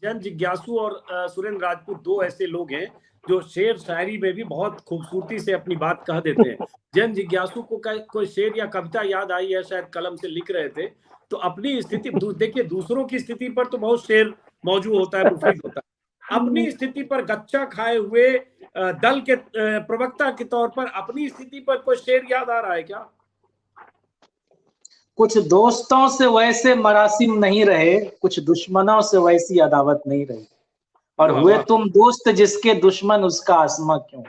जन जिज्ञासु और सुरेंद्र राजपूत दो ऐसे लोग हैं जो शेर शायरी में भी बहुत खूबसूरती से अपनी बात कह देते हैं। जन जिज्ञासु को कोई शेर या कविता याद आई है, शायद कलम से लिख रहे थे, तो अपनी स्थिति देखिए, दूसरों की स्थिति पर तो बहुत शेर मौजूद होता है, मुफीद होता है। अपनी स्थिति पर गच्चा खाए हुए दल के प्रवक्ता के तौर पर अपनी स्थिति पर कोई शेर याद आ रहा है क्या? कुछ दोस्तों से वैसे मरासिम नहीं रहे, कुछ दुश्मनों से वैसी अदावत नहीं रही, और हुए तुम दोस्त जिसके दुश्मन उसका आसमा क्यों।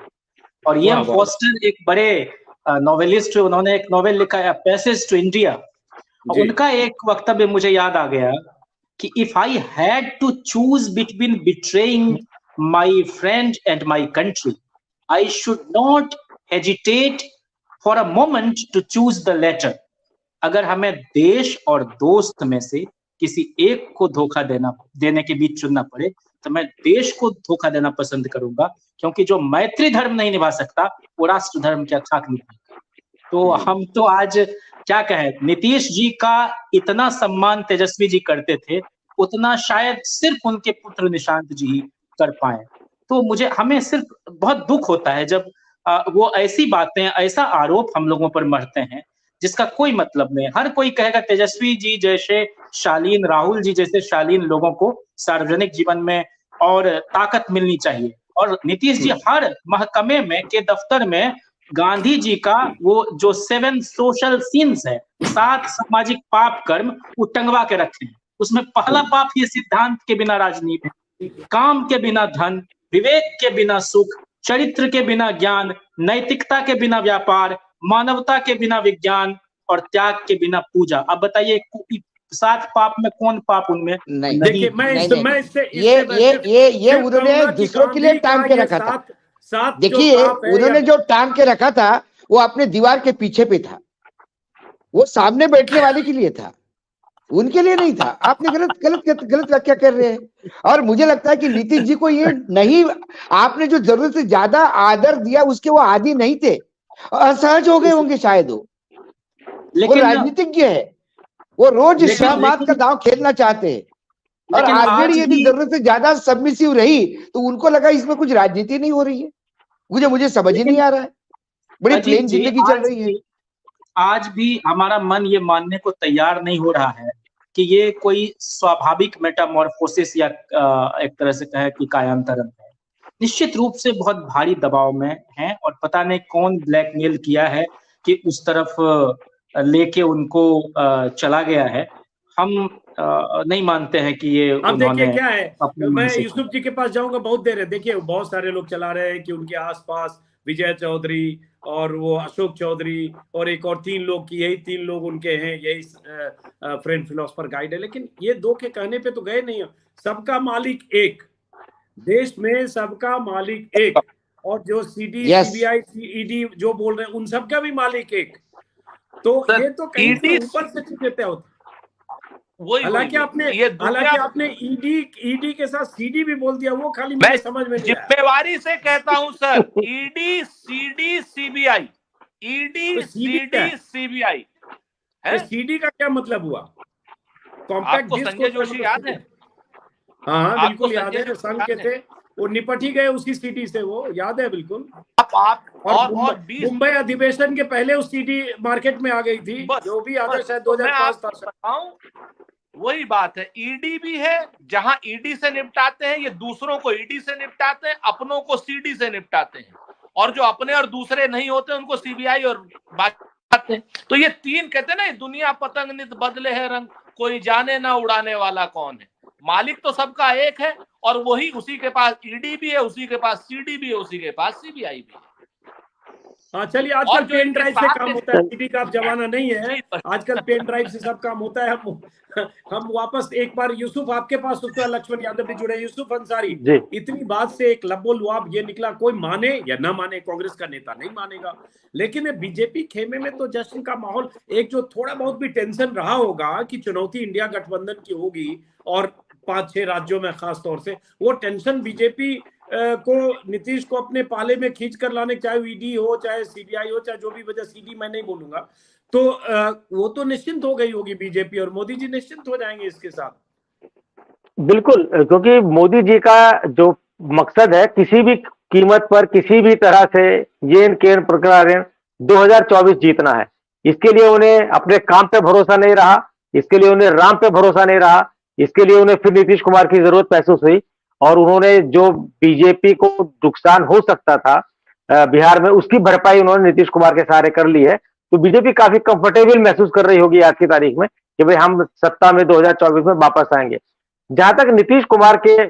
और E.M. फॉस्टर एक बड़े नॉवेलिस्ट, उन्होंने एक नॉवेल लिखा है पैसेज टू इंडिया। उनका एक वक्तव्य मुझे याद आ गया कि if I had to choose between betraying my friend and my country, I should not hesitate for a moment to choose the latter. अगर हमें देश और दोस्त में से किसी एक को धोखा देने के बीच चुनना पड़े, तो मैं देश को धोखा देना पसंद करूंगा, क्योंकि जो मैत्री धर्म नहीं निभा सकता वो राष्ट्र धर्म क्या खाक निभाएगा। तो हम तो आज क्या कहें, नीतीश जी का इतना सम्मान तेजस्वी जी करते थे, उतना शायद सिर्फ उनके पुत्र निशांत जी ही कर पाए। तो हमें सिर्फ बहुत दुख होता है जब वो ऐसी बातें, ऐसा आरोप हम लोगों पर मढ़ते हैं जिसका कोई मतलब नहीं। हर कोई कहेगा तेजस्वी जी जैसे शालीन, राहुल जी जैसे शालीन लोगों को सार्वजनिक जीवन में और ताकत मिलनी चाहिए। और नीतीश जी हर महकमे में के दफ्तर में गांधी जी का वो जो 7 सोशल सीन्स है, 7 सामाजिक पाप कर्म, वो टंगवा के रखे हैं। उसमें पहला पाप ये सिद्धांत के बिना राजनीति, काम के बिना धन, विवेक के बिना सुख, चरित्र के बिना ज्ञान, नैतिकता के बिना व्यापार, मानवता के बिना विज्ञान और त्याग के बिना पूजा। अब बताइए 7 पाप में कौन पाप उनमें नहीं? देखिए, ये उन्होंने दूसरों के लिए टांग के रखा था। देखिए, उन्होंने जो टांग के रखा था वो अपने दीवार के पीछे पे था, वो सामने बैठने वाले के लिए था, उनके लिए नहीं था। आपने गलत व्याख्या कर रहे हैं। और मुझे लगता है कि नीतीश जी को ये नहीं, आपने जो जरूरत से ज्यादा आदर दिया उसके वो आदी नहीं थे, असहज हो गए होंगे शायद। वो राजनीतिज्ञ है, वो रोज शाहबाद का दांव खेलना चाहते हैं। और आरजेडी यदि जरूरत से ज्यादा सबमिसिव रही तो उनको लगा इसमें कुछ राजनीति नहीं हो रही है। मुझे समझ ही नहीं आ रहा है, बड़ी प्लेन जिंदगी चल रही है। आज भी हमारा मन ये मानने को तैयार नहीं हो रहा है कि ये कोई स्वाभाविक मेटामॉर्फोसिस या एक तरह से कहे कि कायांतरण है। निश्चित रूप से बहुत भारी दबाव में है, और पता नहीं कौन ब्लैकमेल किया है कि उस तरफ लेके उनको चला गया है। हम नहीं मानते हैं कि ये अब देखिए क्या है, मैं यूसुफ जी के पास जाऊंगा, बहुत देर है। देखिए, बहुत सारे लोग चला रहे हैं कि उनके आसपास विजय चौधरी और वो अशोक चौधरी और एक और 3 लोग की, यही 3 लोग उनके हैं, यही फ्रेंड फिलोसफर गाइड है। लेकिन ये 2 के कहने पे तो गए नहीं। सबका मालिक एक, देश में सबका मालिक एक, और जो सीडी सीबीआई ईडी जो बोल रहे हैं उन सबका भी मालिक एक। तो ये तो कहीं से ऊपर से चिपते होते। हालांकि आपने ईडी के साथ सीडी भी बोल दिया, वो खाली मैं समझ में नहीं आया। जिम्मेवारी से कहता हूं sir, ED CD CBI, ED CD CBI है। सीडी का क्या मतलब हुआ? कॉम्पैक्ट डिस्क संजय जोशी याद है? हाँ बिल्कुल याद है, जो संघ के थे वो निपट ही गए उसी सीडी से, वो याद है बिल्कुल। और मुंबई अधिवेशन के पहले उस सीडी मार्केट में आ गई थी, जो भी याद है, शायद 2005 था। वही बात है, ईडी भी है, जहां ईडी से निपटाते हैं, ये दूसरों को ईडी से निपटाते हैं, अपनों को सीडी से निपटाते हैं, और जो अपने और दूसरे नहीं होते उनको सीबीआई और बात। तो ये 3 कहते हैं ना, दुनिया पतंग नित बदले है रंग, कोई जाने ना उड़ाने वाला कौन है। मालिक तो सबका एक है, और वही उसी के पास ईडी भी है, उसी के पास सीडी भी है, उसी के पास सीबीआई भी है। हाँ चलिए, आजकल पेन ड्राइव से काम होता है, सीडी का जमाना नहीं है, आजकल पेन ड्राइव से सब काम होता है। हम वापस एक बार यूसुफ आपके पास, उसके लक्ष्मण यादव भी जुड़े। यूसुफ अंसारी, इतनी बात से एक लब्बो लुआब ये निकला, कोई माने या ना माने, कांग्रेस का नेता नहीं मानेगा, लेकिन बीजेपी खेमे में तो जश्न का माहौल। एक जो थोड़ा बहुत भी टेंशन रहा होगा कि चुनौती इंडिया गठबंधन की होगी और 5-6 राज्यों में खास तौर से, वो टेंशन बीजेपी को, नीतीश को अपने पाले में खींच कर लाने, चाहे ईडी हो, चाहे सीबीआई हो, चाहे जो भी वजह, सीडी मैं नहीं बोलूंगा, तो वो तो निश्चिंत हो गई होगी बीजेपी, और मोदी जी निश्चिंत हो जाएंगे इसके साथ। बिल्कुल, क्योंकि मोदी जी का जो मकसद है किसी भी कीमत पर किसी भी तरह से येन केन प्रकारेण 2024 जीतना है। इसके लिए उन्हें अपने काम पे भरोसा नहीं रहा, इसके लिए उन्हें राम पे भरोसा नहीं रहा, इसके लिए उन्हें फिर नीतीश कुमार की जरूरत महसूस हुई और उन्होंने जो बीजेपी को नुकसान हो सकता था बिहार में, उसकी भरपाई उन्होंने नीतीश कुमार के सहारे कर ली है। तो बीजेपी काफी कंफर्टेबल महसूस कर रही होगी आज की तारीख में कि भाई हम सत्ता में 2024 में वापस आएंगे। जहां तक नीतीश कुमार के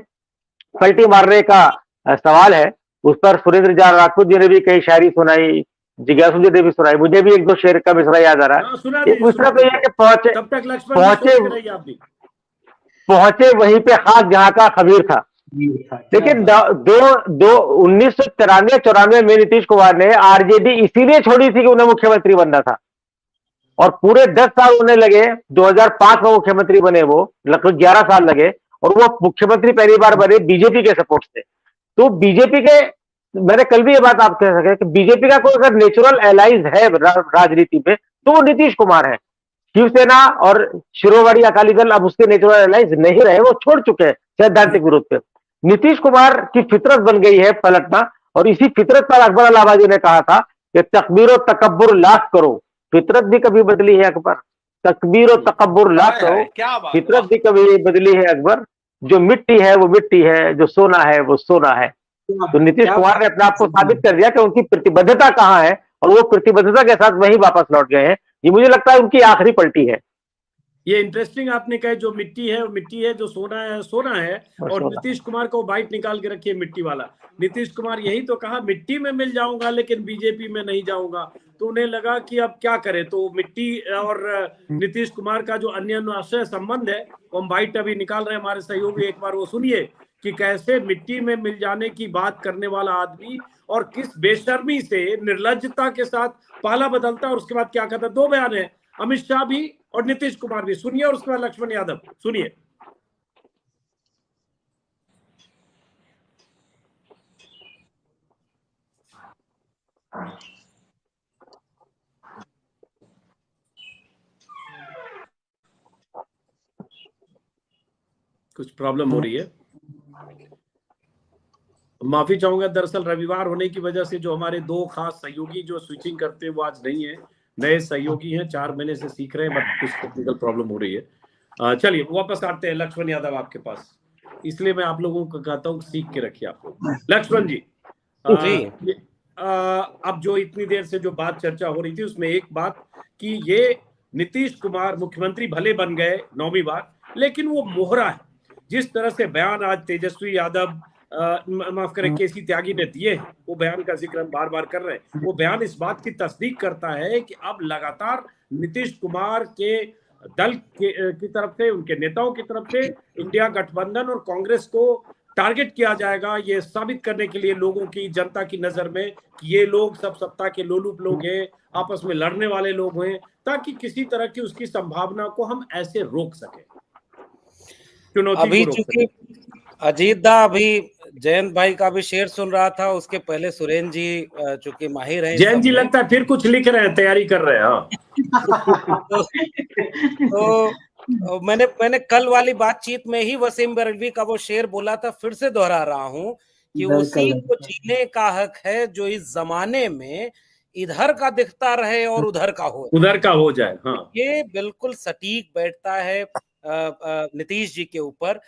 पलटी मारने का सवाल है, उस पर सुरेंद्र जान राजपूत जी ने भी कई शायरी सुनाई, जिज्ञासु जी ने भी सुनाई, मुझे भी एक दो शेर का मिसरा याद आ रहा है। एक मिसरा तो यह कि पहुंचे वहीं पे खाक जहां का खबीर था। लेकिन 1993-94 में नीतीश कुमार ने आरजेडी इसीलिए छोड़ी थी कि उन्हें मुख्यमंत्री बनना था और पूरे 10 साल उन्हें लगे। 2005 में मुख्यमंत्री बने, वो लगभग 11 साल लगे और वो मुख्यमंत्री पहली बार बने बीजेपी के सपोर्ट से। तो बीजेपी के, मैंने कल भी ये बात आप कह सके कि बीजेपी का कोई अगर नेचुरल एलाइज है राजनीति में तो वो नीतीश कुमार है। शिवसेना और शिरोमणि अकाली दल अब उसके नेचुरल एलाइज नहीं रहे, वो छोड़ चुके हैं सैद्धांतिक विरोध पे। नीतीश कुमार की फितरत बन गई है पलटना, और इसी फितरत पर अकबर अलाहाबादी ने कहा था कि तकबीर और तकब्बुर लाख करो, फितरत भी कभी बदली है अकबर, तकबीर और तकब्बुर लाख करो, फितरत भी कभी बदली है अकबर, जो मिट्टी है वो मिट्टी है, जो सोना है वो सोना है। तो नीतीश कुमार ने अपने आप को साबित कर दिया कि उनकी प्रतिबद्धता कहाँ है और वो प्रतिबद्धता के साथ वहीं वापस लौट गए हैं। ये मुझे लगता है उनकी आखिरी पलटी है। ये इंटरेस्टिंग आपने कहा, जो मिट्टी है वो मिट्टी है, जो सोना है सोना है, और नीतीश कुमार को बाइट निकाल के रखिए मिट्टी वाला। नीतीश कुमार यही तो कहा, मिट्टी में मिल जाऊंगा लेकिन बीजेपी में नहीं जाऊंगा। तो उन्हें लगा कि अब क्या करें, तो मिट्टी और नीतीश कुमार का जो अन्योन्याश्रय संबंध है वो हम बाइट अभी निकाल रहे हैं हमारे सहयोगी। एक बार वो सुनिए कि कैसे मिट्टी में मिल जाने की बात करने वाला आदमी और किस बेशर्मी से निर्लज्जता के साथ पाला बदलता है और उसके बाद क्या कहता है। दो बयान है, अमित शाह भी और नीतीश कुमार भी, सुनिए, और उसके बाद लक्ष्मण यादव सुनिए। कुछ प्रॉब्लम हो रही है, माफी चाहूंगा। दरअसल रविवार होने की वजह से जो हमारे दो खास सहयोगी जो स्विचिंग करते हैं वो आज नहीं है, नए सहयोगी हैं, 4 महीने से सीख रहे हैं, बट कुछ टेक्निकल प्रॉब्लम हो रही है। चलिए वापस आते हैं लक्ष्मण यादव आपके पास, इसलिए मैं आप लोगों को कहता हूँ सीख के रखिए आप लोग। लक्ष्मण जी, अब जो इतनी देर से जो बात चर्चा हो रही थी उसमें एक बात कि ये नीतीश कुमार मुख्यमंत्री भले बन गए 9वीं बार, लेकिन वो मोहरा है। जिस तरह से बयान आज तेजस्वी यादव, माफ करें, केसी त्यागी ने दिए, वो बयान का जिक्र हम बार बार कर रहे हैं, वो बयान इस बात की तस्दीक करता है कि अब लगातार नीतीश कुमार के दल की तरफ से, उनके नेताओं की तरफ से इंडिया गठबंधन और कांग्रेस को टारगेट किया जाएगा, ये साबित करने के लिए लोगों की, जनता की नजर में कि ये लोग सब सत्ता के लोलुप लोग हैं, आपस में लड़ने वाले लोग हैं, ताकि किसी तरह की उसकी संभावना को हम ऐसे रोक सके, चुनौती अभी चूंकि अजीत दा अभी जयंत भाई का भी शेर सुन रहा था, उसके पहले सुरेंद्र जी चूंकि माहिर हैं, जयंत जी लगता है फिर कुछ लिख रहे हैं, तैयारी कर रहे हैं। हाँ। तो मैंने कल वाली बातचीत में ही वसीम बरेलवी का वो शेर बोला था, फिर से दोहरा रहा हूँ कि उसी को जीने का हक है जो इस जमाने में इधर का दिखता रहे और उधर का हो जाए। हाँ, ये बिल्कुल सटीक बैठता है नीतीश जी के ऊपर।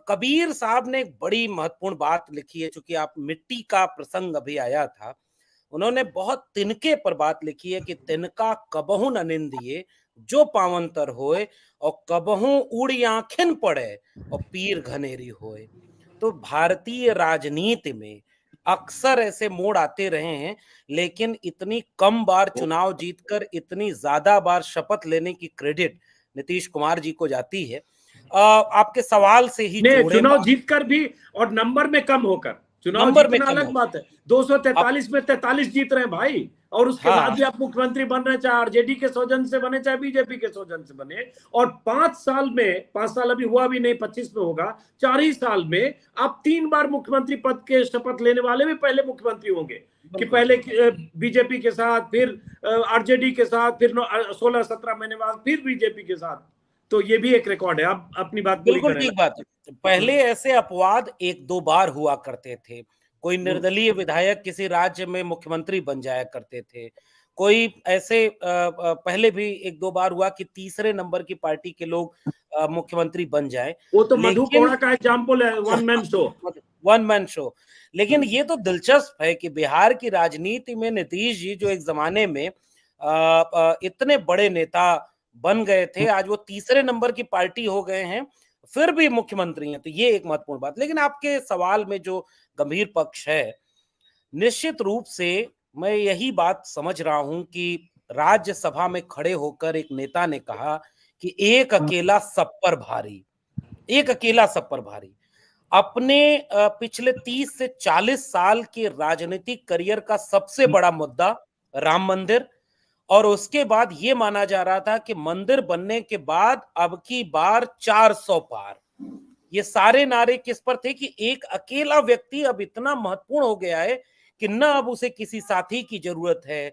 कबीर साहब ने एक बड़ी महत्वपूर्ण बात लिखी है, चूंकि आप मिट्टी का प्रसंग अभी आया था, उन्होंने बहुत तिनके पर बात लिखी है कि तिनका कबहू न निंदिए जो पावंतर होए और कबहू उड़ी आंखें पड़े और पीर घनेरी होए। तो भारतीय राजनीति में अक्सर ऐसे मोड़ आते रहे हैं, लेकिन इतनी कम बार चुनाव जीतकर इतनी ज्यादा बार शपथ लेने की क्रेडिट नीतीश कुमार जी को जाती है। आपके सवाल से ही चुनाव जीतकर भी और नंबर में कम होकर, चुनाव जीतना अलग बात है। 243 में 43 जीत रहे हैं भाई, और उसके बाद भी आप मुख्यमंत्री बन रहे, चाहे आरजेडी के सौजन से बने चाहे बीजेपी के सौजन से बने, और 5 साल अभी हुआ भी नहीं, 25 में होगा, 4 ही साल में आप 3 बार मुख्यमंत्री पद के शपथ लेने वाले भी पहले मुख्यमंत्री होंगे, कि पहले बीजेपी के साथ, फिर आरजेडी के साथ, फिर 16-17 महीने बाद फिर बीजेपी के साथ। तो ये भी एक रिकॉर्ड है। आप अपनी बात पूरी बिल्कुल करें। ठीक बात है। पहले ऐसे अपवाद एक दो बार हुआ करते थे, कोई निर्दलीय विधायक किसी राज्य में मुख्यमंत्री बन जाया करते थे, कोई ऐसे पहले भी एक दो बार हुआ कि तीसरे नंबर की पार्टी के लोग मुख्यमंत्री बन जाए। वो तो मधु लेकिन कोड़ा का एग्जाम्पल है, one man show. One man show. लेकिन ये तो दिलचस्प है कि बिहार की राजनीति में नीतीश जी जो एक जमाने में इतने बड़े नेता बन गए थे, आज वो तीसरे नंबर की पार्टी हो गए हैं, फिर भी मुख्यमंत्री हैं। तो ये एक महत्वपूर्ण बात। लेकिन आपके सवाल में जो गंभीर पक्ष है, निश्चित रूप से मैं यही बात समझ रहा हूं कि राज्यसभा में खड़े होकर एक नेता ने कहा कि एक अकेला सब पर भारी, एक अकेला सब पर भारी। अपने पिछले 30 से 40 साल के राजनीतिक करियर का सबसे बड़ा मुद्दा राम मंदिर, और उसके बाद ये माना जा रहा था कि मंदिर बनने के बाद अब की बार 400 पार। ये सारे नारे किस पर थे कि एक अकेला व्यक्ति अब इतना महत्वपूर्ण हो गया है कि न अब उसे किसी साथी की जरूरत है।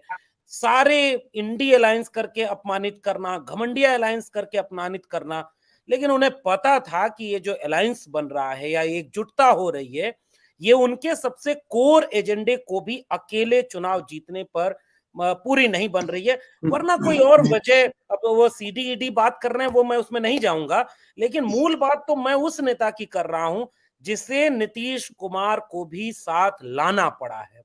सारे इंडी अलायंस करके अपमानित करना, घमंडिया अलायंस करके अपमानित करना, लेकिन उन्हें पता था कि ये जो अलायंस बन रहा है या एकजुटता हो रही है, ये उनके सबसे कोर एजेंडे को भी अकेले चुनाव जीतने पर पूरी नहीं बन रही है। वरना कोई और वजह, अब वो सीडी बात कर रहे हैं, वो मैं उसमें नहीं जाऊंगा, लेकिन मूल बात तो मैं उस नेता की कर रहा हूं जिसे नीतीश कुमार को भी साथ लाना पड़ा है।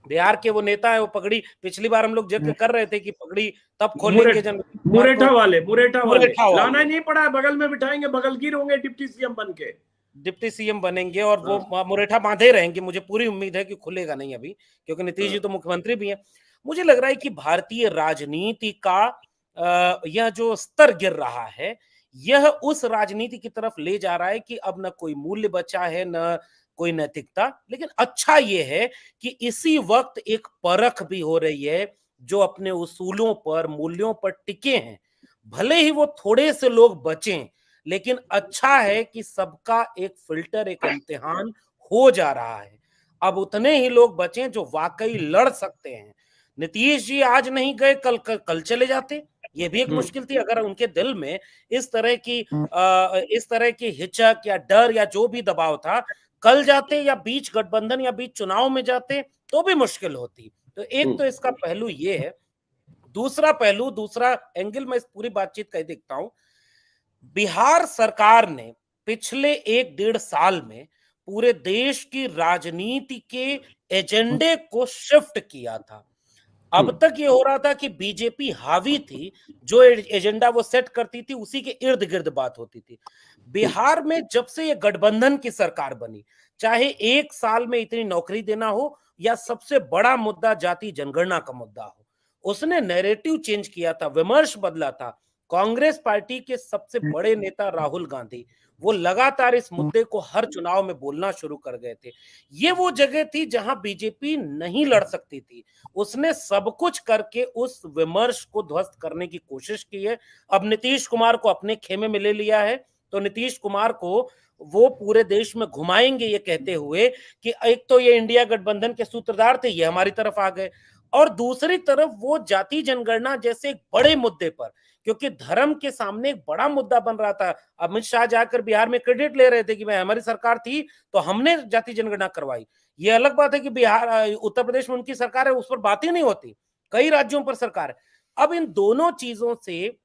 बिहार के वो नेता है, वो पगड़ी, पिछली बार हम लोग जिक्र कर रहे थे कि पगड़ी तब खोलेंगे मुरेठा वाले लाना ही नहीं पड़ा है, बगल में बिठाएंगे, बगलगीर होंगे डिप्टी सीएम बन के, डिप्टी सीएम बनेंगे और वो मुरेठा बांधे रहेंगे। मुझे पूरी उम्मीद है कि खुलेगा नहीं अभी, क्योंकि नीतीश जी तो मुख्यमंत्री भी हैं। मुझे लग रहा है कि भारतीय राजनीति का यह जो स्तर गिर रहा है, यह उस राजनीति की तरफ ले जा रहा है कि अब न कोई मूल्य बचा है, न कोई नैतिकता। लेकिन अच्छा ये है कि इसी वक्त एक परख भी हो रही है जो अपने उसूलों पर, मूल्यों पर टिके हैं। भले ही वो थोड़े से लोग बचें, लेकिन अच्छा है कि सबका एक फिल्टर, एक इम्तिहान हो जा रहा है। अब उतने ही लोग बचें जो वाकई लड़ सकते हैं। नीतीश जी आज नहीं गए, कल चले जाते, ये भी एक मुश्किल थी। अगर उनके दिल में इस तरह की हिचक या डर या जो भी दबाव था, कल जाते या बीच गठबंधन या बीच चुनाव में जाते तो भी मुश्किल होती। तो एक तो इसका पहलू ये है। दूसरा पहलू, दूसरा एंगल मैं इस पूरी बातचीत का देखता हूं, बिहार सरकार ने पिछले 1-1.5 साल में पूरे देश की राजनीति के एजेंडे को शिफ्ट किया था। अब तक ये हो रहा था कि बीजेपी हावी थी, जो एजेंडा वो सेट करती थी उसी के इर्द गिर्द बात होती थी। बिहार में जब से ये गठबंधन की सरकार बनी, चाहे 1 साल में इतनी नौकरी देना हो या सबसे बड़ा मुद्दा जाति जनगणना का मुद्दा हो, उसने नैरेटिव चेंज किया था, विमर्श बदला था। कांग्रेस पार्टी के सबसे बड़े नेता राहुल गांधी, वो लगातार इस मुद्दे को हर चुनाव में बोलना शुरू कर गए थे। ये वो जगह थी जहां बीजेपी नहीं लड़ सकती थी। उसने सब कुछ करके उस विमर्श को ध्वस्त करने की कोशिश की है। अब नीतीश कुमार को अपने खेमे में ले लिया है, तो नीतीश कुमार को वो पूरे देश में घुमाएंगे ये कहते हुए कि एक तो ये इंडिया गठबंधन के सूत्रधार थे, ये हमारी तरफ आ गए, और दूसरी तरफ वो जाति जनगणना जैसे एक बड़े मुद्दे पर, क्योंकि धर्म के सामने एक बड़ा मुद्दा बन रहा था। अमित शाह जाकर बिहार में क्रेडिट ले रहे थे कि भाई हमारी सरकार थी तो हमने जाति जनगणना करवाई। ये अलग बात है कि बिहार, उत्तर प्रदेश में उनकी सरकार है, उस पर बात ही नहीं होती, कई राज्यों पर सरकार है। अब इन दोनों चीजों से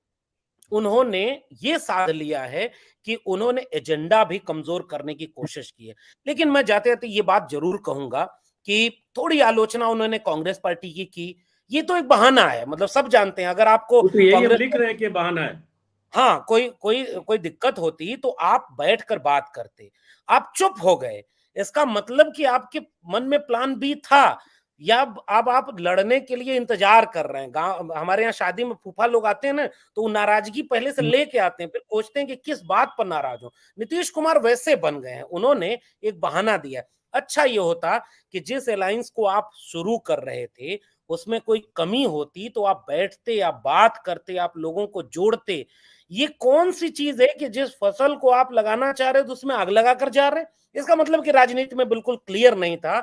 उन्होंने ये साध लिया है कि उन्होंने एजेंडा भी कमजोर करने की कोशिश की है। लेकिन मैं जाते जाते ये बात जरूर कहूंगा कि थोड़ी आलोचना उन्होंने कांग्रेस पार्टी की, ये तो एक बहाना है, मतलब सब जानते हैं। अगर आपको तो यही लिख रहे हैं कि बहाना है, हाँ, कोई दिक्कत होती तो आप बैठकर बात करते, आप चुप हो गए, इसका मतलब कि आपके मन में प्लान बी था, या अब आप लड़ने के लिए इंतजार कर रहे हैं। गांव, हमारे यहाँ शादी में फूफा लोग आते हैं ना, तो नाराजगी पहले से लेके आते हैं, फिर पूछते हैं कि किस बात पर नाराज हो। नीतीश कुमार वैसे बन गए हैं, उन्होंने एक बहाना दिया। अच्छा ये होता कि जिस अलायंस को आप शुरू कर रहे थे उसमें कोई कमी होती तो आप बैठते या बात करते, आप लोगों को जोड़ते। ये कौन सी चीज है कि जिस फसल को आप लगाना चाह रहे हो तो उसमें आग लगाकर जा रहे, इसका मतलब कि राजनीति में बिल्कुल क्लियर नहीं था।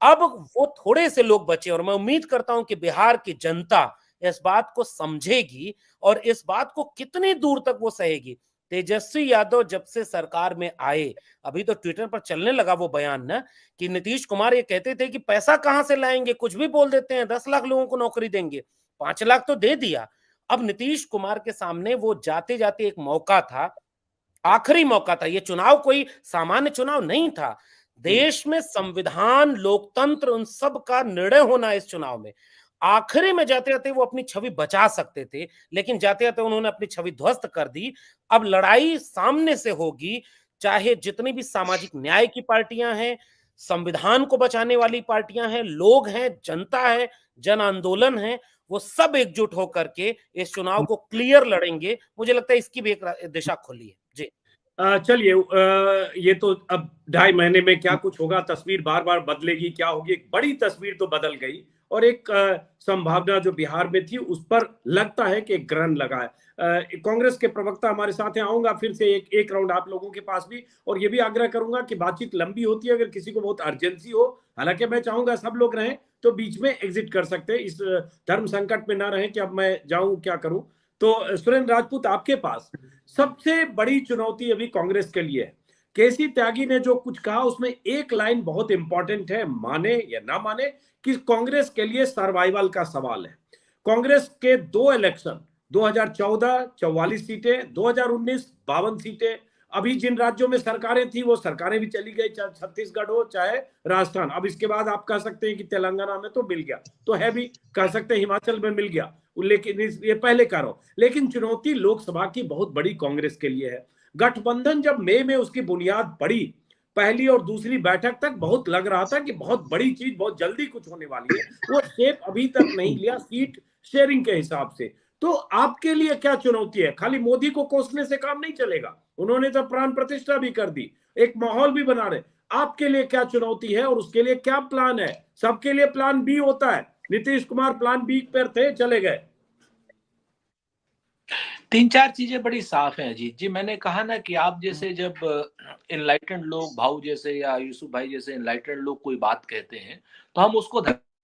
अब वो थोड़े से लोग बचे, और मैं उम्मीद करता हूं कि बिहार की जनता इस बात को समझेगी और इस बात को कितनी दूर तक वो सहेगी। तेजस्वी यादव जब से सरकार में आए, अभी तो ट्विटर पर चलने लगा वो बयान ना कि नीतीश कुमार ये कहते थे कि पैसा कहां से लाएंगे, कुछ भी बोल देते हैं, 10 लाख लोगों को नौकरी देंगे, 5 लाख तो दे दिया। अब नीतीश कुमार के सामने वो जाते जाते एक मौका था, आखिरी मौका था। ये चुनाव कोई सामान्य चुनाव नहीं था, देश में संविधान, लोकतंत्र, उन सब का निर्णय होना इस चुनाव में। आखिरी में जाते जाते वो अपनी छवि बचा सकते थे, लेकिन जाते जाते उन्होंने अपनी छवि ध्वस्त कर दी। अब लड़ाई सामने से होगी, चाहे जितनी भी सामाजिक न्याय की पार्टियां हैं, संविधान को बचाने वाली पार्टियां हैं, लोग हैं, जनता है, जन आंदोलन है, वो सब एकजुट होकर के इस चुनाव को क्लियर लड़ेंगे। मुझे लगता है इसकी भी एक दिशा खुली है। जी चलिए, ये तो अब 2.5 महीने में क्या कुछ होगा, तस्वीर बार बार बदलेगी, क्या होगी, एक बड़ी तस्वीर तो बदल गई और एक संभावना जो बिहार में थी उस पर लगता है कि एक ग्रहण लगा है। कांग्रेस के प्रवक्ता हमारे साथ हैं, आऊंगा फिर से एक राउंड आप लोगों के पास भी, और ये भी आग्रह करूंगा कि बातचीत लंबी होती है, अगर किसी को बहुत अर्जेंसी हो, हालांकि मैं चाहूंगा सब लोग रहें, तो बीच में एग्जिट कर सकते हैं, इस धर्म संकट में ना रहें कि अब मैं जाऊं क्या करूं। तो सुरेंद्र राजपूत, आपके पास सबसे बड़ी चुनौती अभी कांग्रेस के लिए है। केसी त्यागी ने जो कुछ कहा उसमें एक लाइन बहुत इंपॉर्टेंट है, माने या ना माने, कि कांग्रेस के लिए सर्वाइवल का सवाल है। कांग्रेस के 2 इलेक्शन, 2014 44 सीटें, 2019 52 सीटें, अभी जिन राज्यों में सरकारें थी वो सरकारें भी चली गई, चाहे छत्तीसगढ़ हो चाहे राजस्थान। अब इसके बाद आप कह सकते हैं कि तेलंगाना में तो मिल गया, तो है भी, कह सकते हैं हिमाचल में मिल गया, लेकिन ये पहले कह रहा हूं। लेकिन चुनौती लोकसभा की बहुत बड़ी कांग्रेस के लिए है। गठबंधन जब मई में उसकी बुनियाद पड़ी, पहली और दूसरी बैठक तक बहुत लग रहा था कि बहुत बड़ी चीज बहुत जल्दी कुछ होने वाली है, वो शेप अभी तक नहीं लिया सीट शेयरिंग के हिसाब से। तो आपके लिए क्या चुनौती है? खाली मोदी को कोसने से काम नहीं चलेगा, उन्होंने तो प्राण प्रतिष्ठा भी कर दी, एक माहौल भी बना रहे। आपके लिए क्या चुनौती है और उसके लिए क्या प्लान है? सबके लिए प्लान बी होता है, नीतीश कुमार प्लान बी पर थे, चले गए। 3-4 चीजें बड़ी साफ हैं अजीत जी। मैंने कहा ना कि आप जैसे जब इनलाइटेंड लोग, भाऊ जैसे या यूसुफ भाई जैसे इनलाइटेंड लोग कोई बात कहते हैं तो हम उसको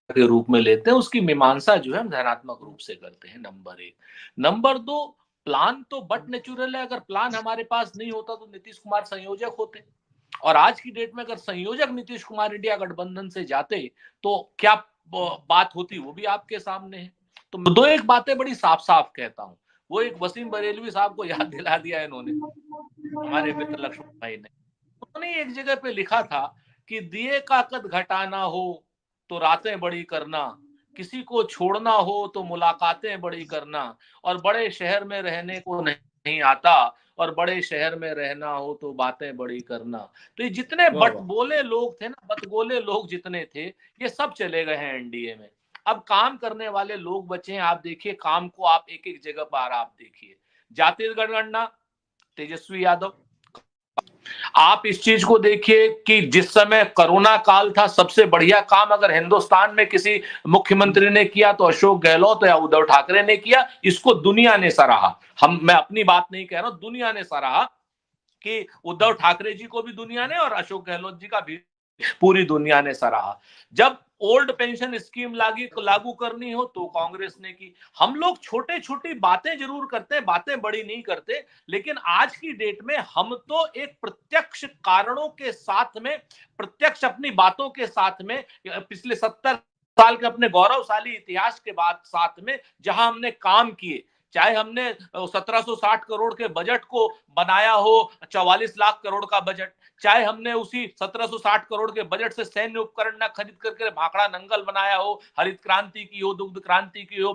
के रूप में लेते हैं, उसकी मीमांसा जो है हम धनात्मक रूप से करते हैं, नंबर 1। नंबर 2, प्लान तो बट नेचुरल है, अगर प्लान हमारे पास नहीं होता तो नीतीश कुमार संयोजक होते, और आज की डेट में अगर संयोजक नीतीश कुमार इंडिया गठबंधन से जाते तो क्या बात होती, वो भी आपके सामने है। तो 2-1 बातें बड़ी साफ साफ कहता हूं, वो एक वसीम बरेलवी साहब को याद दिला दिया इन्होंने, हमारे मित्र लक्ष्मण भाई ने। उन्होंने एक जगह पे लिखा था कि दिए का कद घटाना हो तो रातें बड़ी करना, किसी को छोड़ना हो तो मुलाकातें बड़ी करना, और बड़े शहर में रहने को नहीं आता, और बड़े शहर में रहना हो तो बातें बड़ी करना। तो ये जितने बटबोले लोग थे ना, बतगोले लोग जितने थे, ये सब चले गए हैं एनडीए में। अब काम करने वाले लोग बचे हैं। आप देखिए काम को, आप एक एक जगह पर आप देखिए, जातीय जनगणना तेजस्वी यादव। आप इस चीज को देखिए कि जिस समय कोरोना काल था, सबसे बढ़िया काम अगर हिंदुस्तान में किसी मुख्यमंत्री ने किया तो अशोक गहलोत या उद्धव ठाकरे ने किया। इसको दुनिया ने सराहा, मैं अपनी बात नहीं कह रहा हूं, दुनिया ने सराहा कि उद्धव ठाकरे जी को भी दुनिया ने और अशोक गहलोत जी का भी पूरी दुनिया ने सराहा। जब ओल्ड पेंशन स्कीम लागू करनी हो तो कांग्रेस ने की। हम लोग छोटे छोटी बातें जरूर करते हैं, बातें बड़ी नहीं करते, लेकिन आज की डेट में हम तो एक प्रत्यक्ष कारणों के साथ में, प्रत्यक्ष अपनी बातों के साथ में, पिछले 70 साल के अपने गौरवशाली इतिहास के बाद साथ में जहां हमने काम किए, चाहे हमने 1760 करोड़ के बजट को बनाया हो 44 लाख करोड़ का बजट, चाहे हमने उसी 1760 करोड़ के बजट से सैन्य उपकरण न खरीद करके भाखड़ा नंगल बनाया हो, हरित क्रांति की हो, दुग्ध क्रांति की हो,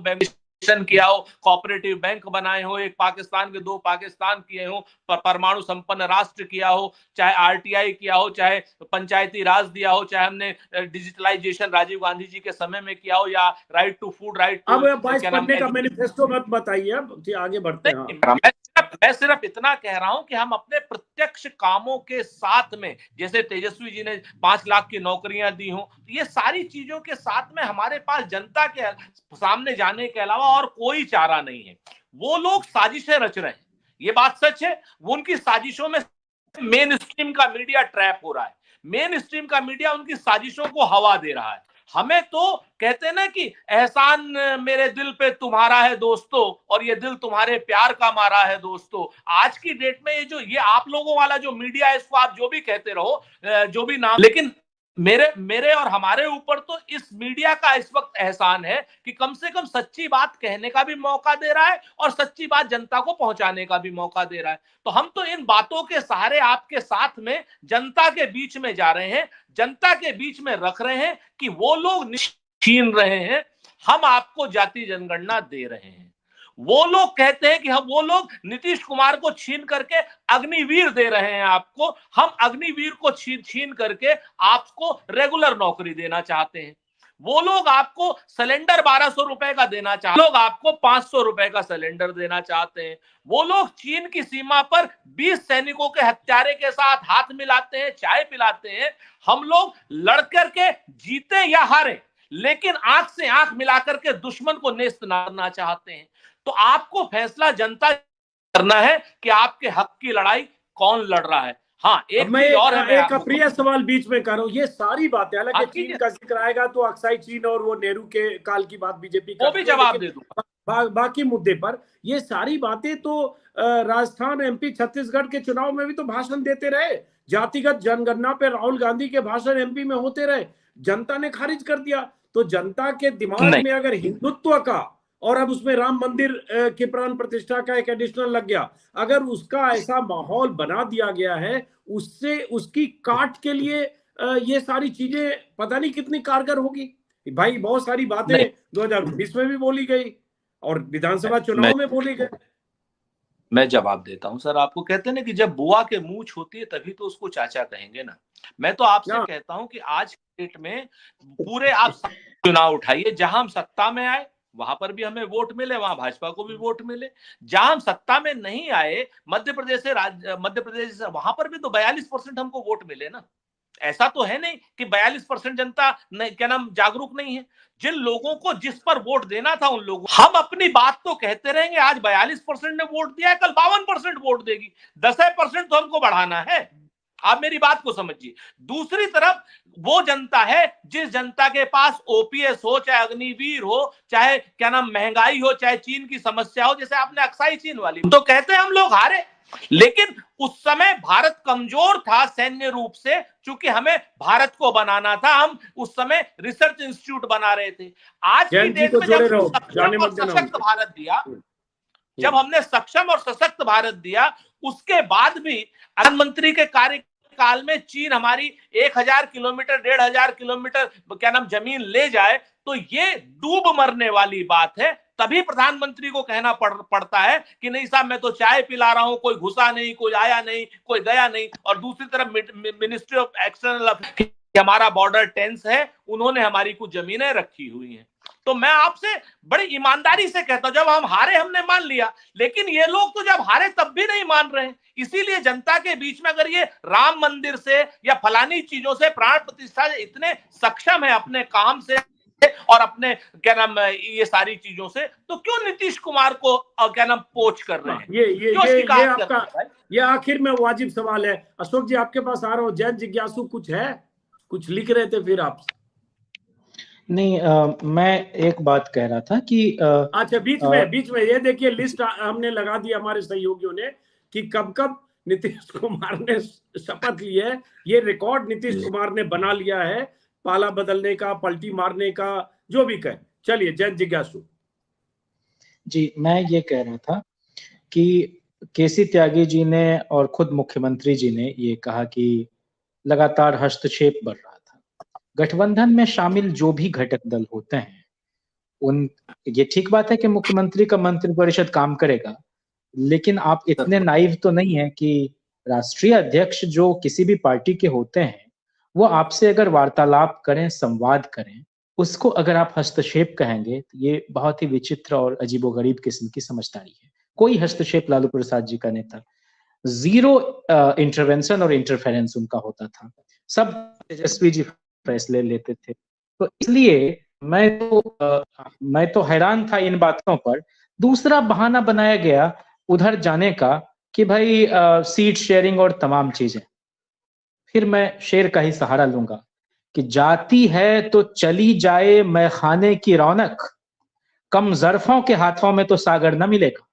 किया हो, कोऑपरेटिव बैंक बनाए हो, एक पाकिस्तान के 2 पाकिस्तान किए हो, परमाणु संपन्न राष्ट्र किया हो, चाहे आरटीआई किया हो, चाहे पंचायती राज दिया हो, चाहे हमने डिजिटलाइजेशन राजीव गांधी जी के समय में किया हो, या right to food, right to manifesto मत बताइए, अब आगे बढ़ते हैं। मैं सिर्फ इतना कह रहा हूं कि हम अपने प्रत्यक्ष कामों के साथ में, जैसे तेजस्वी जी ने 5 लाख की नौकरियां दी हो, ये सारी चीजों के साथ में हमारे पास जनता के सामने जाने के अलावा और कोई चारा नहीं है। वो लोग साजिशें रच रहे हैं, ये बात सच है। वो उनकी साजिशों में मेन स्ट्रीम का मीडिया ट्रैप हो रहा है, मेन स्ट्रीम का मीडिया उनकी साजिशों को हवा दे रहा है। हमें तो कहते हैं ना कि एहसान मेरे दिल पे तुम्हारा है दोस्तों, और ये दिल तुम्हारे प्यार का मारा है दोस्तों। आज की डेट में ये आप लोगों वाला जो मीडिया है, इसको आप जो भी कहते रहो, जो भी नाम, लेकिन मेरे और हमारे ऊपर तो इस मीडिया का इस वक्त एहसान है कि कम से कम सच्ची बात कहने का भी मौका दे रहा है और सच्ची बात जनता को पहुंचाने का भी मौका दे रहा है। तो हम तो इन बातों के सहारे आपके साथ में जनता के बीच में जा रहे हैं, जनता के बीच में रख रहे हैं कि वो लोग छीन रहे हैं, हम आपको जाति जनगणना दे रहे हैं। वो लोग कहते हैं कि हम, वो लोग नीतीश कुमार को छीन करके अग्निवीर दे रहे हैं आपको, हम अग्निवीर को छीन करके आपको रेगुलर नौकरी देना चाहते हैं। वो लोग आपको सिलेंडर 1200 रुपए का देना चाहते हैं, लोग आपको 500 रुपए का सिलेंडर देना चाहते हैं। वो लोग चीन की सीमा पर 20 सैनिकों के हत्यारे के साथ हाथ मिलाते हैं, चाय पिलाते हैं। हम लोग लड़ करके जीते या हारे, लेकिन आंख से आंख मिलाकर के दुश्मन को नेस्त करना चाहते हैं। तो आपको फैसला जनता करना है कि आपके हक की लड़ाई कौन लड़ रहा है। हाँ, मैं और एक अप्रिय सवाल बीच में कर रहा हूँ। ये सारी बातें, हालांकि चीन का जिक्र आएगा तो अक्साई चीन और वो नेहरू के काल की बात बीजेपी वो भी जवाब दे दूं। बाकी मुद्दे पर ये सारी बातें तो राजस्थान, एमपी, छत्तीसगढ़ के चुनाव में भी तो भाषण देते रहे। जातिगत जनगणना पे राहुल गांधी के भाषण एमपी में होते रहे, जनता ने खारिज कर दिया। तो जनता के दिमाग में अगर हिंदुत्व का और अब उसमें राम मंदिर की प्राण प्रतिष्ठा का एक एडिशनल लग गया, अगर उसका ऐसा माहौल बना दिया गया है, उससे उसकी काट के लिए ये सारी चीजें पता नहीं कितनी कारगर होगी। भाई बहुत सारी बातें 2020 में भी बोली गई और विधानसभा चुनाव में बोली गई। मैं जवाब देता हूं सर। आपको कहते हैं ना कि जब बुआ के मूंछ होती है तभी तो उसको चाचा कहेंगे ना। मैं तो आपसे कहता हूं कि आज के डेट में पूरे आप चुनाव उठाइए, जहां हम सत्ता में आए वहां पर भी हमें वोट मिले, वहां भाजपा को भी वोट मिले। जहां हम सत्ता में नहीं आए, मध्य प्रदेश से, वहां पर भी तो 42% हमको वोट मिले ना। ऐसा तो है नहीं कि 42% जनता क्या नाम जागरूक नहीं है। जिन लोगों को जिस पर वोट देना था उन लोगों, हम अपनी बात तो कहते रहेंगे। आज 42% ने वोट दिया है, कल 52% वोट देगी। 10% तो हमको बढ़ाना है। आप मेरी बात को समझिए। दूसरी तरफ वो जनता है जिस जनता के पास ओपीएस हो, चाहे अग्निवीर हो, चाहे क्या नाम महंगाई हो, चाहे चीन की समस्या हो, जैसे आपने अक्साई चीन वाली, तो कहते हैं हम लोग हारे। लेकिन उस समय भारत कमजोर था सैन्य रूप से, क्योंकि हमें भारत को बनाना था। हम उस समय रिसर्च इंस्टीट्यूट बना रहे थे। आज की डेट में जब सक्षम और सशक्त भारत दिया, जब हमने सक्षम और सशक्त भारत दिया, उसके बाद भी प्रधानमंत्री के कार्यकाल में चीन हमारी 1000 किलोमीटर 1500 किलोमीटर क्या नाम जमीन ले जाए, तो ये डूब मरने वाली बात है। तभी प्रधानमंत्री को कहना पड़ता है कि नहीं साहब, मैं तो चाय पिला रहा हूं, कोई घुसा नहीं, कोई आया नहीं, कोई गया नहीं। और दूसरी तरफ मिनिस्ट्री ऑफ एक्सटर्नल अफेयर्स, हमारा बॉर्डर टेंस है, उन्होंने हमारी कुछ जमीनें रखी हुई हैं। तो मैं आपसे बड़ी ईमानदारी से कहता हूं, जब हम हारे हमने मान लिया, लेकिन ये लोग तो जब हारे तब भी नहीं मान रहे हैं। इसीलिए जनता के बीच में अगर ये राम मंदिर से या फलानी चीजों से, प्राण प्रतिष्ठा से इतने सक्षम है अपने काम से और अपने क्या नाम ये सारी चीजों से, तो क्यों नीतीश कुमार को क्या नाम पोच कर रहे हैं? ये आखिर में वाजिब सवाल है। अशोक जी आपके पास आ रहा हूं। जैन जिज्ञासु कुछ है, कुछ लिख रहे थे फिर आप? नहीं, मैं एक बात कह रहा था कि अच्छा, बीच में ये देखिए लिस्ट हमने लगा दी हमारे सहयोगियों ने कि कब कब नीतीश कुमार ने शपथ ली है। ये रिकॉर्ड नीतीश कुमार ने बना लिया है, पाला बदलने का, पलटी मारने का, जो भी कहे। चलिए जैन जिज्ञासु जी, मैं ये कह रहा था कि केसी त्यागी जी ने और खुद मुख्यमंत्री जी ने ये कहा कि लगातार हस्तक्षेप बढ़ रहा था। गठबंधन में शामिल जो भी घटक दल होते हैं, ये ठीक बात है कि मुख्यमंत्री का मंत्रिपरिषद काम करेगा, लेकिन आप इतने नाइव तो नहीं है कि राष्ट्रीय अध्यक्ष जो किसी भी पार्टी के होते हैं, वो आपसे अगर वार्तालाप करें, संवाद करें, उसको अगर आप हस्तक्षेप कहेंगे, तो ये बहुत ही विचित्र और अजीबोगरीब किस्म की समझदारी है। कोई हस्तक्षेप लालू प्रसाद जी का नहीं था। जीरो इंटरवेंशन और इंटरफेरेंस उनका होता था। सब तेजस्वी जी फैसले लेते थे। तो इसलिए मैं तो हैरान था इन बातों पर। दूसरा बहाना बनाया गया उधर जाने का कि भाई सीट शेयरिंग और तमाम चीजें। फिर मैं शेर का ही सहारा लूंगा कि जाती है तो चली जाए मैखाने की रौनक, कम ज़र्फों के हाथों में तो सागर न मिलेगा।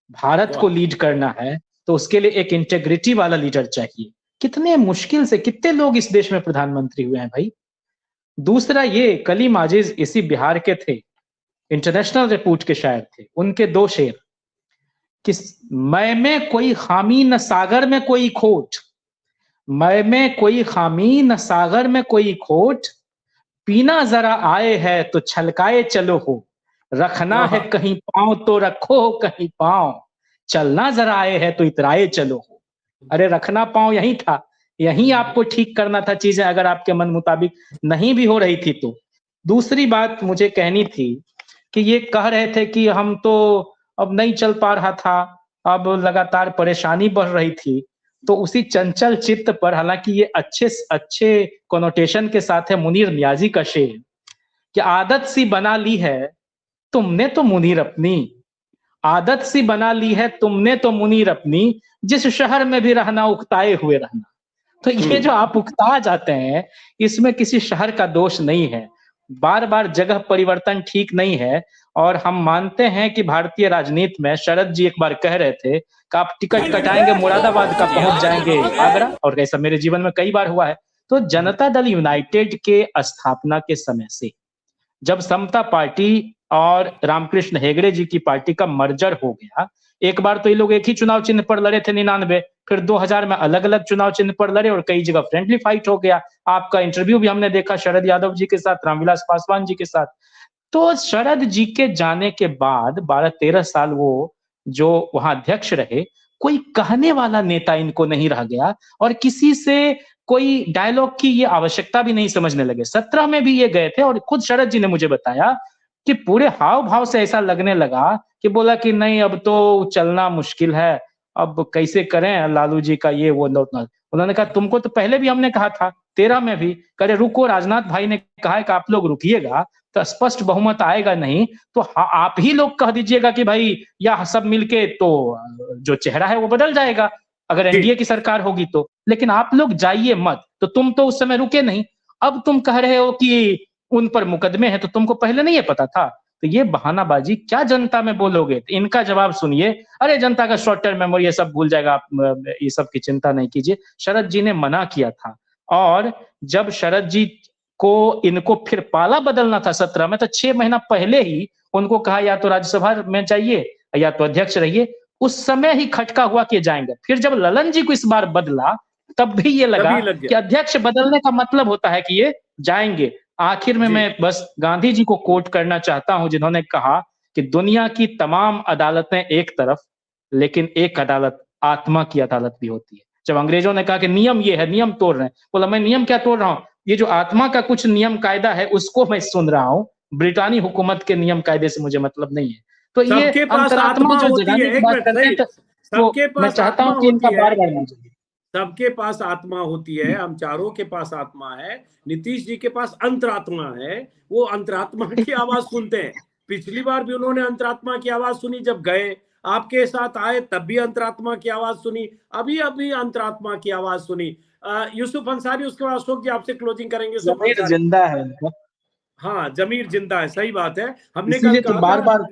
भारत को लीड करना है तो उसके लिए एक इंटेग्रिटी वाला लीडर चाहिए। कितने मुश्किल से कितने लोग इस देश में प्रधानमंत्री हुए हैं भाई। दूसरा, ये कलीम आजिज इसी बिहार के थे, इंटरनेशनल रिपोर्ट के शायर थे। उनके 2 शेर कि मैं में कोई खामी न सागर में कोई खोट, मैं में कोई खामी न सागर में कोई खोट, पीना जरा आए है तो छलकाए चलो हो, रखना है कहीं पांव तो रखो कहीं पांव, चलना जरा आए है तो इतराए चलो हो। अरे रखना पांव यही था, यही आपको ठीक करना था चीजें, अगर आपके मन मुताबिक नहीं भी हो रही थी तो। दूसरी बात मुझे कहनी थी कि ये कह रहे थे कि हम तो अब नहीं चल पा रहा था, अब लगातार परेशानी बढ़ रही थी। तो उसी चंचल चित्त पर, हालांकि ये अच्छे कोनोटेशन के साथ है, मुनीर नियाजी का शेर कि आदत सी बना ली है तुमने तो मुनीर अपनी, आदत सी बना ली है तुमने तो मुनीर अपनी, जिस शहर में भी रहना उकताए हुए रहना। तो ये जो आप उकता जाते हैं, इसमें किसी शहर का दोष नहीं है, बार बार जगह परिवर्तन ठीक नहीं है। और हम मानते हैं कि भारतीय राजनीति में शरद जी एक बार कह रहे थे कि आप टिकट कटाएंगे मुरादाबाद का, पहुंच जाएंगे आगरा, और ऐसा मेरे जीवन में कई बार हुआ है। तो जनता दल यूनाइटेड के स्थापना के समय से, जब समता पार्टी और रामकृष्ण हेगड़े जी की पार्टी का मर्जर हो गया, एक बार तो ये लोग एक ही चुनाव चिन्ह पर लड़े थे 99, फिर 2000 में अलग अलग चुनाव चिन्ह पर लड़े और कई जगह फ्रेंडली फाइट हो गया। आपका इंटरव्यू भी हमने देखा शरद यादव जी के साथ, रामविलास पासवान जी के साथ। तो शरद जी के जाने के बाद 12-13 साल वो जो वहां अध्यक्ष रहे, कोई कहने वाला नेता इनको नहीं रह गया और किसी से कोई डायलॉग की ये आवश्यकता भी नहीं समझने लगे। 17 में भी ये गए थे और खुद शरद जी ने मुझे बताया कि पूरे हाव भाव से ऐसा लगने लगा कि बोला कि नहीं अब तो चलना मुश्किल है, अब कैसे करें लालू जी का ये वो। उन्होंने कहा तुमको तो पहले भी हमने कहा था, 13 में भी करे रुको, राजनाथ भाई ने कहा है कि आप लोग रुकिएगा तो स्पष्ट बहुमत आएगा नहीं तो आप ही लोग कह दीजिएगा कि भाई या सब मिलके तो जो चेहरा है वो बदल जाएगा अगर एनडीए की सरकार होगी तो, लेकिन आप लोग जाइए मत। तो तुम तो उस समय रुके नहीं, अब तुम कह रहे हो कि उन पर मुकदमे हैं, तो तुमको पहले नहीं ये पता था? तो ये बहानाबाजी क्या जनता में बोलोगे? तो इनका जवाब सुनिए, अरे जनता का शॉर्ट टर्म मेमोरी ये सब भूल जाएगा, आप ये सब की चिंता नहीं कीजिए। शरद जी ने मना किया था, और जब शरद जी को इनको फिर पाला बदलना था 17 में, तो 6 महीना पहले ही उनको कहा या तो राज्यसभा में जाइए या तो अध्यक्ष रहिए। उस समय ही खटका हुआ कि जाएंगे। फिर जब ललन जी को इस बार बदला तब भी ये लगा कि अध्यक्ष बदलने का मतलब होता है कि ये जाएंगे। आखिर में मैं बस गांधी जी को कोट करना चाहता हूं, जिन्होंने कहा कि दुनिया की तमाम अदालतें एक तरफ, लेकिन एक अदालत आत्मा की अदालत भी होती है। जब अंग्रेजों ने कहा कि नियम ये है, नियम तोड़ रहे हैं, बोला मैं नियम क्या तोड़ रहा हूं, ये जो आत्मा का कुछ नियम कायदा है उसको मैं सुन रहा हूं, ब्रिटानी हुकूमत के नियम कायदे से मुझे मतलब नहीं है। तो ये अंतरात्मा जो जगाने की बात करते हैं, तो मैं चाहता हूं कि इनका बार-बार मान जाए। सबके पास आत्मा होती है, हम चारों के पास आत्मा है, नीतीश जी के पास अंतरात्मा है, वो अंतरात्मा की आवाज सुनते हैं। पिछली बार भी उन्होंने अंतरात्मा की आवाज सुनी, जब गए आपके साथ आए तब भी अंतरात्मा की आवाज सुनी, अभी अंतरात्मा की आवाज सुनी। यूसुफ अंसारी, उसके बाद अशोक जी आपसे क्लोजिंग करेंगे। जमीर जिंदा है। हाँ, जमीर जिंदा है, सही बात है। हमने कल तो बार-बार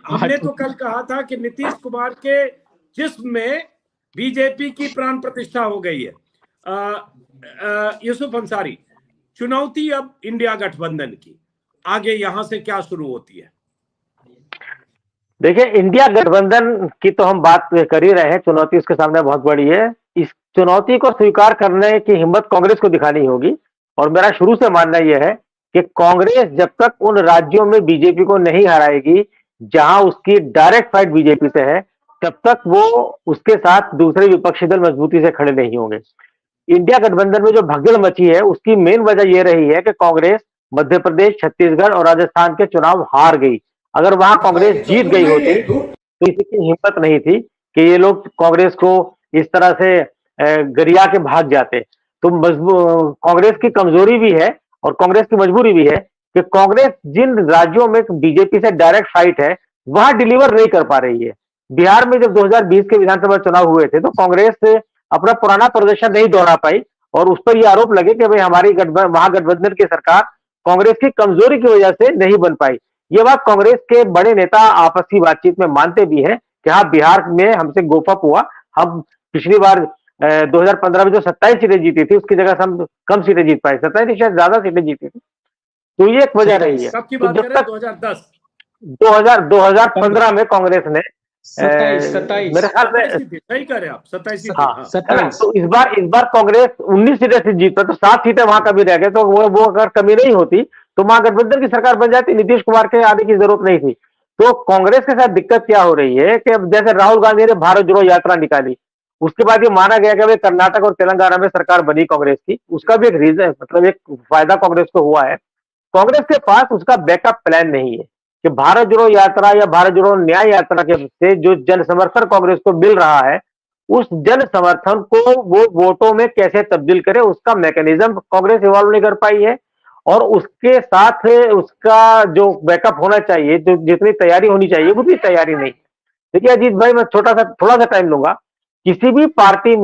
हमने तो कल कहा था कि नीतीश कुमार के जिस्म में बीजेपी की प्राण प्रतिष्ठा हो गई है। यूसुफ अंसारी, चुनौती अब इंडिया गठबंधन की, आगे यहां से क्या शुरू होती है? देखिए, इंडिया गठबंधन की तो हम बात कर ही रहे हैं, चुनौती उसके सामने बहुत बड़ी है। इस चुनौती को स्वीकार करने की हिम्मत कांग्रेस को दिखानी होगी, और मेरा शुरू से मानना यह है कि कांग्रेस जब तक उन राज्यों में बीजेपी को नहीं हराएगी जहां उसकी डायरेक्ट फाइट बीजेपी से है, तब तक वो उसके साथ दूसरे विपक्षी दल मजबूती से खड़े नहीं होंगे। इंडिया गठबंधन में जो भगदड़ मची है उसकी मेन वजह यह रही है कि कांग्रेस मध्य प्रदेश, छत्तीसगढ़ और राजस्थान के चुनाव हार गई। अगर वहां कांग्रेस जीत गई होती तो किसी की हिम्मत नहीं थी कि ये लोग कांग्रेस को इस तरह से गरिया के भाग जाते। तो कांग्रेस की कमजोरी भी है और कांग्रेस की मजबूरी भी है कि कांग्रेस जिन राज्यों में बीजेपी से डायरेक्ट फाइट है वहां डिलीवर नहीं कर पा रही है। बिहार में जब 2020 के विधानसभा चुनाव हुए थे तो कांग्रेस अपना पुराना प्रदर्शन नहीं दोहरा पाई और उस पर यह आरोप लगे कि भाई हमारी महागठबंधन की सरकार कांग्रेस की कमजोरी की वजह से नहीं बन पाई। ये बात कांग्रेस के बड़े नेता आपसी बातचीत में मानते भी हैं कि हाँ, बिहार में हमसे गोफअप हुआ, हम पिछली बार 2015 में जो 27 सीटें जीती थी उसकी जगह हम कम सीटें जीत पाए, 27 शायद ज्यादा सीटें जीती थी, तो ये एक वजह रही है। कब की बात कर रहे हैं? 2015 में कांग्रेस ने 27 मेरे ख्याल से सही कह रहे हैं आप, 27 हाँ, 27 तो इस बार कांग्रेस 19 सीटें से जीत पाई, तो 7 सीटें वहां कमी रह गए, तो वो अगर कमी नहीं होती तो महागठबंधन की सरकार बन जाती, नीतीश कुमार के आने की जरूरत नहीं थी। तो कांग्रेस के साथ दिक्कत क्या हो रही है कि अब जैसे राहुल गांधी ने भारत जोड़ो यात्रा निकाली, उसके बाद ये माना गया कि भाई कर्नाटक और तेलंगाना में सरकार बनी कांग्रेस की, उसका भी एक रीजन, मतलब एक फायदा कांग्रेस को हुआ है। कांग्रेस के पास उसका बैकअप प्लान नहीं है कि भारत जोड़ो यात्रा या भारत जोड़ो न्याय यात्रा के से जो जन समर्थन कांग्रेस को मिल रहा है, उस जन समर्थन को वो वोटों में कैसे तब्दील करे, उसका मैकेनिज्म कांग्रेस इवॉल्व नहीं कर पाई है। और उसके साथ उसका जो बैकअप होना चाहिए, जो जितनी तैयारी होनी चाहिए, उतनी तैयारी नहीं। देखिए अजीत भाई, मैं थोड़ा सा टाइम लूंगा, किसी भी पार्टी में